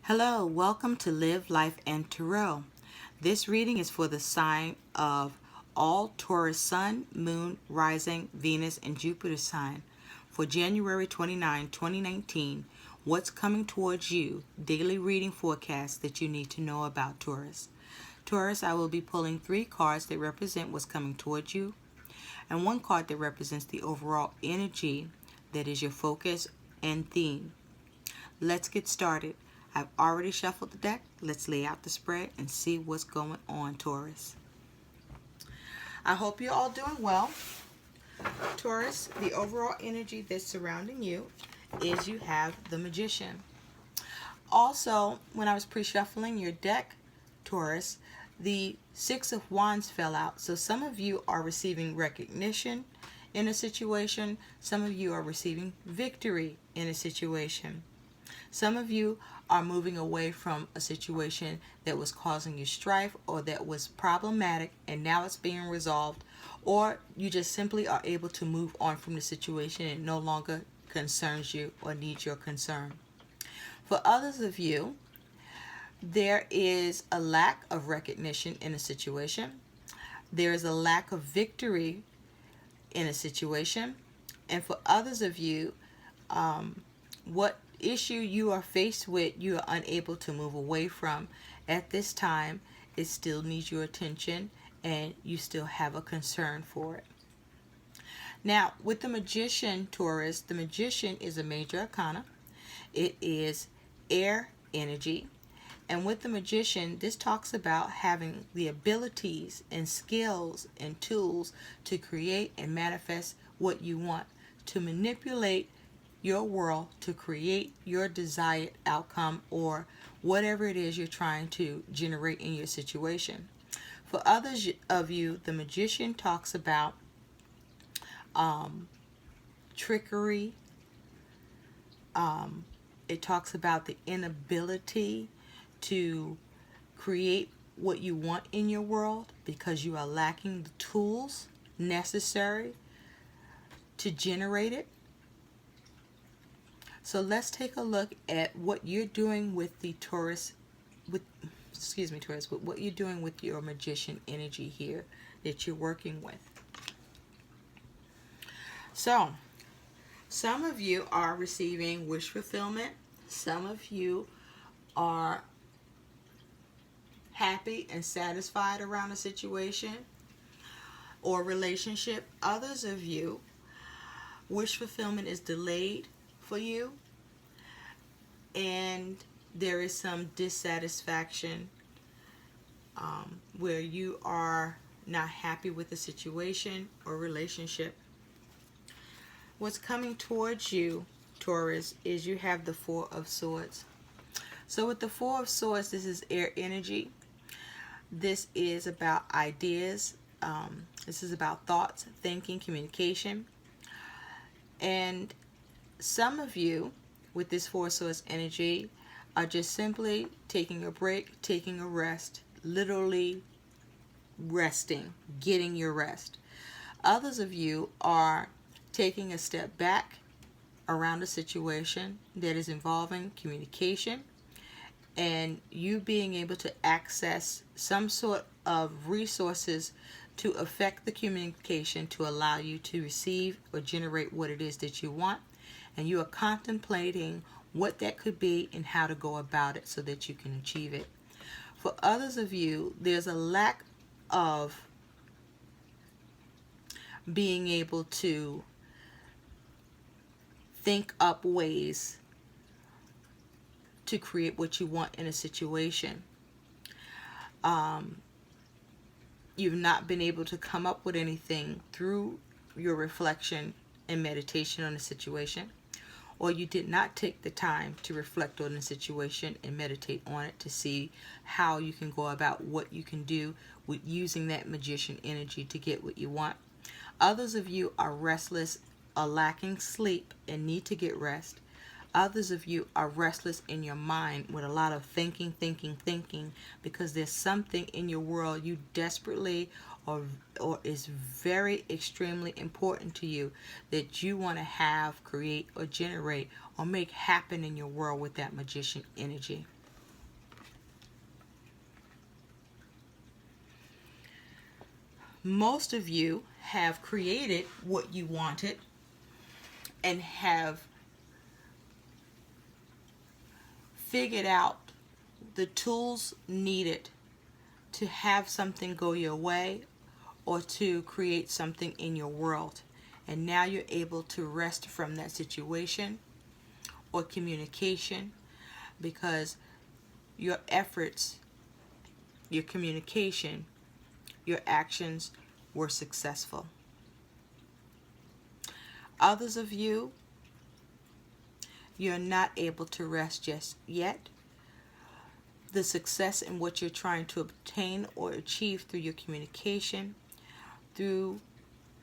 Hello, welcome to Live Life and Tarot. This reading is for the sign of all Taurus Sun, Moon, Rising, Venus, and Jupiter sign for January 29, 2019. What's coming towards you? Daily reading forecast that you need to know about Taurus. Taurus, I will be pulling 3 cards that represent what's coming towards you, and 1 card that represents the overall energy that is your focus and theme. Let's get started. I've already shuffled the deck. Let's lay out the spread and see what's going on, Taurus. I hope you're all doing well. Taurus, the overall energy that's surrounding you is you have the Magician. Also, when I was pre-shuffling your deck, Taurus, the 6 of Wands fell out. So some of you are receiving recognition in a situation. Some of you are receiving victory in a situation. Some of you are moving away from a situation that was causing you strife or that was problematic and now it's being resolved, or you just simply are able to move on from the situation and it no longer concerns you or needs your concern. For others of you, there is a lack of recognition in a situation. There is a lack of victory in a situation. And for others of you, what issue you are faced with, you are unable to move away from at this time, it still needs your attention and you still have a concern for it. Now, with the Magician, Taurus, the Magician is a major arcana. It is air energy. And with the Magician, this talks about having the abilities and skills and tools to create and manifest what you want, to manipulate your world to create your desired outcome or whatever it is you're trying to generate in your situation. For others of you, the Magician talks about trickery. It talks about the inability to create what you want in your world because you are lacking the tools necessary to generate it. So let's take a look at what you're doing with the Taurus, with what you're doing with your Magician energy here that you're working with. So, some of you are receiving wish fulfillment. Some of you are happy and satisfied around a situation or relationship. Others of you, wish fulfillment is delayed for you, and there is some dissatisfaction where you are not happy with the situation or relationship. What's coming towards you, Taurus, is you have the 4 of Swords. So with the 4 of Swords, this is air energy. This is about ideas. This is about thoughts, thinking, communication. And some of you with this 4 of Swords energy are just simply taking a break, taking a rest, literally resting, getting your rest. Others of you are taking a step back around a situation that is involving communication and you being able to access some sort of resources to affect the communication to allow you to receive or generate what it is that you want. And you are contemplating what that could be and how to go about it so that you can achieve it. For others of you, there's a lack of being able to think up ways to create what you want in a situation. You've not been able to come up with anything through your reflection and meditation on a situation, or you did not take the time to reflect on the situation and meditate on it to see how you can go about what you can do with using that Magician energy to get what you want. Others of you are restless, are lacking sleep, and need to get rest. Others of you are restless in your mind with a lot of thinking, because there's something in your world you desperately or is very extremely important to you that you want to have, create, or generate, or make happen in your world with that Magician energy. most of you have created what you wanted and have figured out the tools needed to have something go your way or to create something in your world. And now you're able to rest from that situation or communication because your efforts, your communication, your actions were successful. Others of you, you're not able to rest just yet. The success in what you're trying to obtain or achieve through your communication, through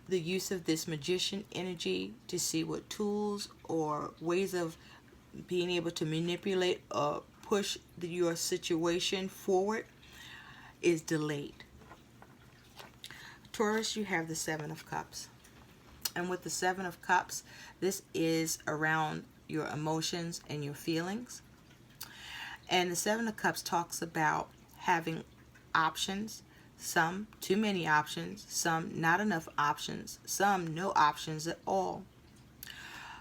the use of this magician energy to see what tools or ways of being able to manipulate or push your situation forward is delayed. Taurus, you have the Seven of Cups. And with the Seven of Cups, this is around your emotions and your feelings. And the Seven of Cups talks about having options, some too many options, some not enough options, some no options at all.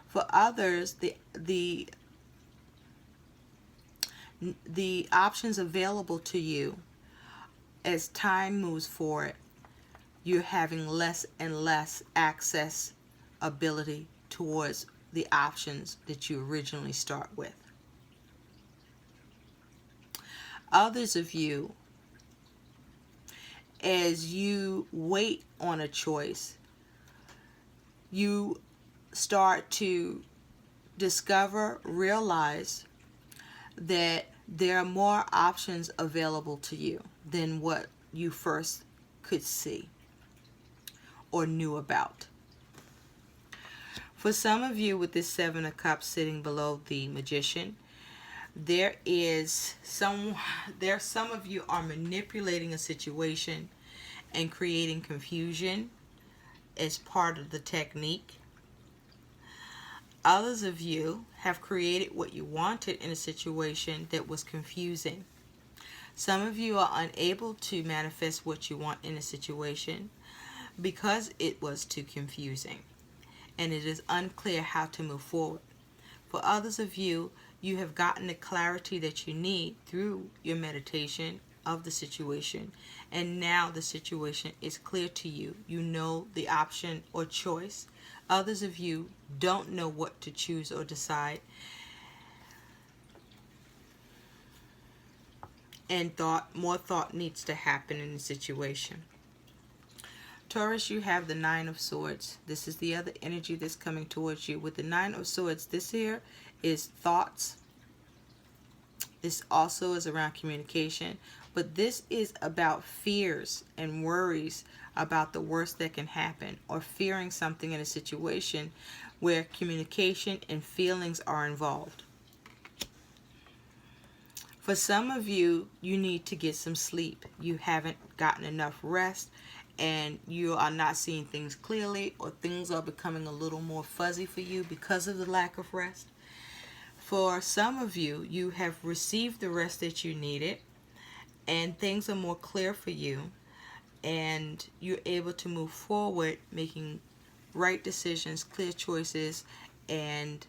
For others, the options available to you as time moves forward, you're having less and less access ability towards the options that you originally start with. Others of you, as you wait on a choice, you start to discover, realize that there are more options available to you than what you first could see or knew about. For some of you with this Seven of Cups sitting below the Magician, some of you are manipulating a situation and creating confusion as part of the technique. Others of you have created what you wanted in a situation that was confusing. Some of you are unable to manifest what you want in a situation because it was too confusing and it is unclear how to move forward. For others of you, you have gotten the clarity that you need through your meditation of the situation, and now the situation is clear to you. You know the option or choice. Others of you don't know what to choose or decide, and more thought needs to happen in the situation. Taurus, you have the Nine of Swords. This is the other energy that's coming towards you. With the Nine of Swords, this here is thoughts. This also is around communication, but this is about fears and worries about the worst that can happen, or fearing something in a situation where communication and feelings are involved. For some of you, you need to get some sleep. You haven't gotten enough rest, and you are not seeing things clearly, or things are becoming a little more fuzzy for you because of the lack of rest. For some of you, you have received the rest that you needed, and things are more clear for you, and you're able to move forward, making right decisions, clear choices, and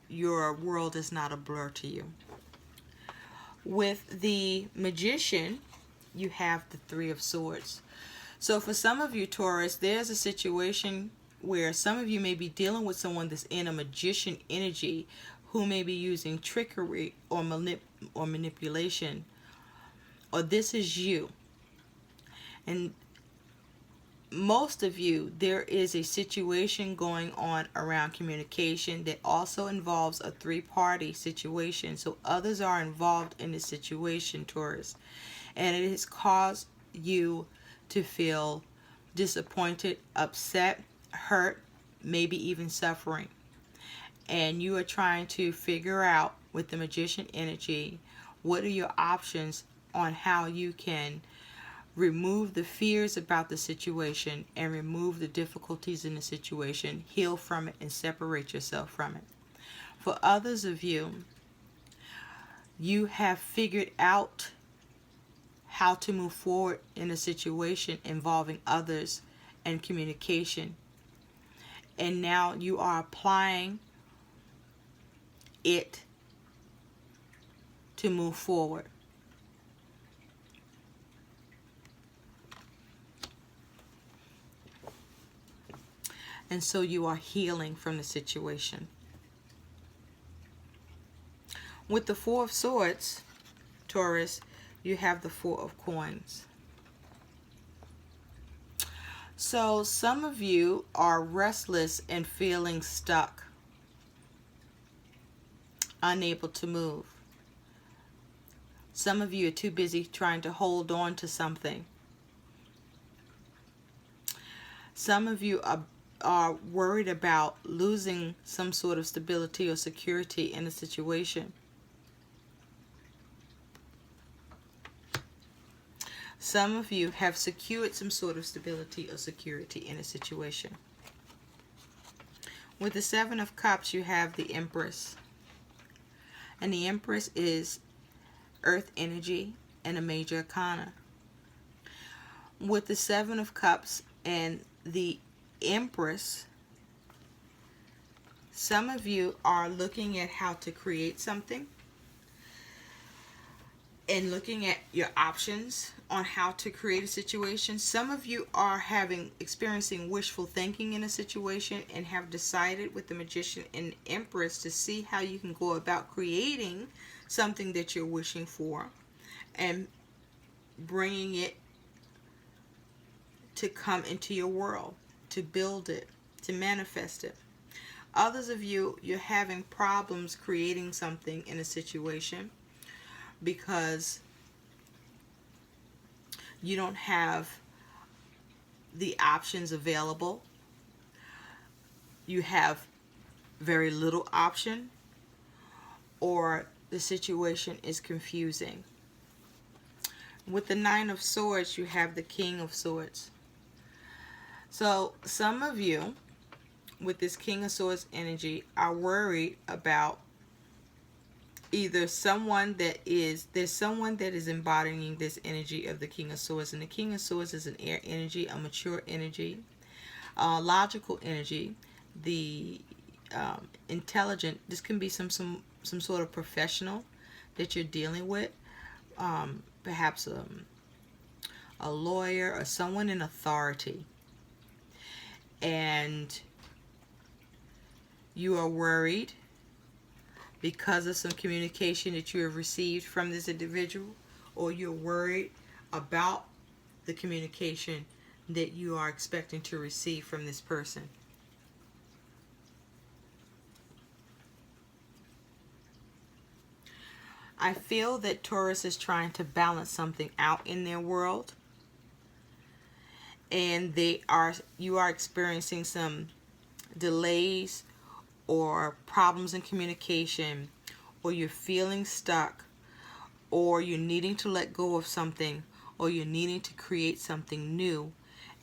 your world is not a blur to you. With the Magician, you have the Three of Swords. So for some of you, Taurus, there's a situation where some of you may be dealing with someone that's in a magician energy who may be using trickery or manipulation, or this is you. And most of you, there is a situation going on around communication that also involves a three-party situation. So others are involved in this situation, Taurus, and it has caused you to feel disappointed, upset, hurt, maybe even suffering. And you are trying to figure out with the Magician energy, what are your options on how you can remove the fears about the situation and remove the difficulties in the situation, heal from it, and separate yourself from it. For others of you, you have figured out how to move forward in a situation involving others and communication. And now you are applying it to move forward. And so you are healing from the situation. With the Four of Swords, Taurus, you have the Four of Coins. So some of you are restless and feeling stuck, unable to move. Some of you are too busy trying to hold on to something. Some of you are worried about losing some sort of stability or security in a situation. Some of you have secured some sort of stability or security in a situation. With the Seven of Cups, you have the Empress. And the Empress is earth energy and a major arcana. With the Seven of Cups and the Empress, some of you are looking at how to create something and looking at your options on how to create a situation. Some of you are experiencing wishful thinking in a situation and have decided with the Magician and Empress to see how you can go about creating something that you're wishing for and bringing it to come into your world, to build it, to manifest it. Others of you, you're having problems creating something in a situation because you don't have the options available. You have very little option, or the situation is confusing. With the Nine of Swords, you have the King of Swords. So some of you with this King of Swords energy are worried about either there's someone that is embodying this energy of the King of Swords, and the King of Swords is an air energy, a mature energy, logical energy, the intelligent. This can be some sort of professional that you're dealing with, perhaps a lawyer or someone in authority, and you are worried because of some communication that you have received from this individual, or you're worried about the communication that you are expecting to receive from this person. I feel that Taurus is trying to balance something out in their world, and you are experiencing some delays or problems in communication, or you're feeling stuck, or you're needing to let go of something, or you're needing to create something new,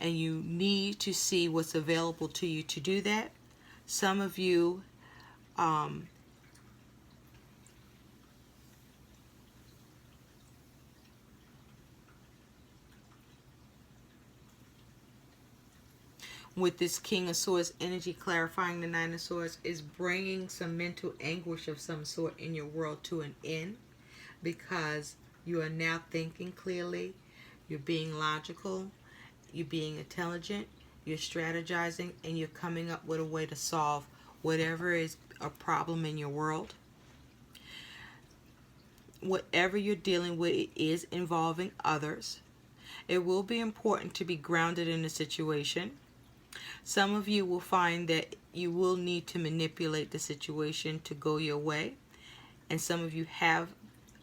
and you need to see what's available to you to do that. Some of you with this King of Swords energy clarifying the Nine of Swords is bringing some mental anguish of some sort in your world to an end, because you are now thinking clearly, you're being logical, you're being intelligent, you're strategizing, and you're coming up with a way to solve whatever is a problem in your world. Whatever you're dealing with, it is involving others. It will be important to be grounded in the situation. Some of you will find that you will need to manipulate the situation to go your way, and some of you have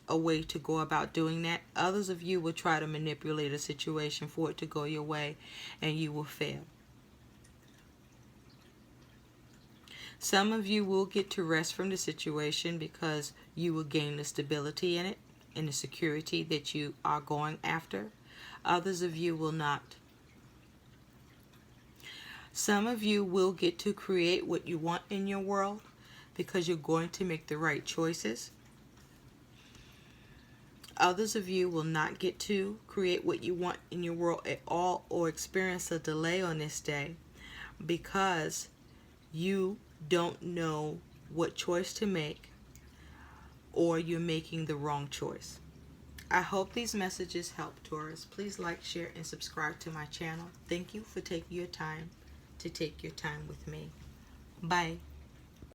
a way to go about doing that. Others of you will try to manipulate a situation for it to go your way, and you will fail. Some of you will get to rest from the situation because you will gain the stability in it and the security that you are going after. Others of you will not. Some of you will get to create what you want in your world because you're going to make the right choices. Others of you will not get to create what you want in your world at all, or experience a delay on this day because you don't know what choice to make, or you're making the wrong choice. I hope these messages help, Taurus. Please like, share, and subscribe to my channel. Thank you for taking your time to take your time with me. Bye.